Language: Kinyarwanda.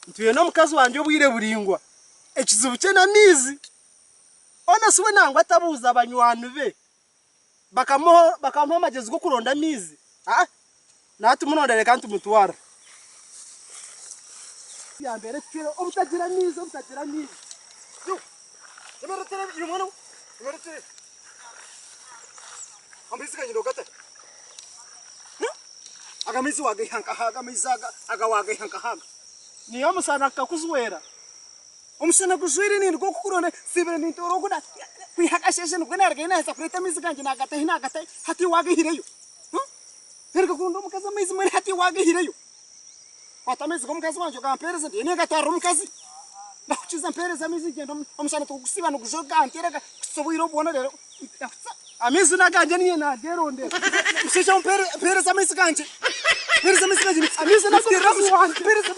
ntuye no mukazi wanje obwire buringwa ekizibu cye namizi ona suwe nangwa atabuza abanywanu be bakamuha magezi go kuronda mizi natu munondere kandi mutwara ya mbere kiro obutagira mizi yo semeretere yumwana semeretere ambizi kanyiro gata agamizi wagahanka haga mizaga agawagahanka haga niyo musana kakuzwera umusana kuzwira ni ngo kukurone sibere ni toro guda kwihakasheshe ngo narge neza kureta mizi kanje nagata hinagata hati wagahireyo nerga kundo mukaza mizi muri hati wagahireyo watamizi kumkazi wanje kampereza ndine gataro mukazi ndakuchiza mpereza mizi gendo umusana tukusiba no kujoga anteraga kusobwira ubona rero amizi naganje niye na deronde usisha mpereza mizi kanje amizi nakira pereza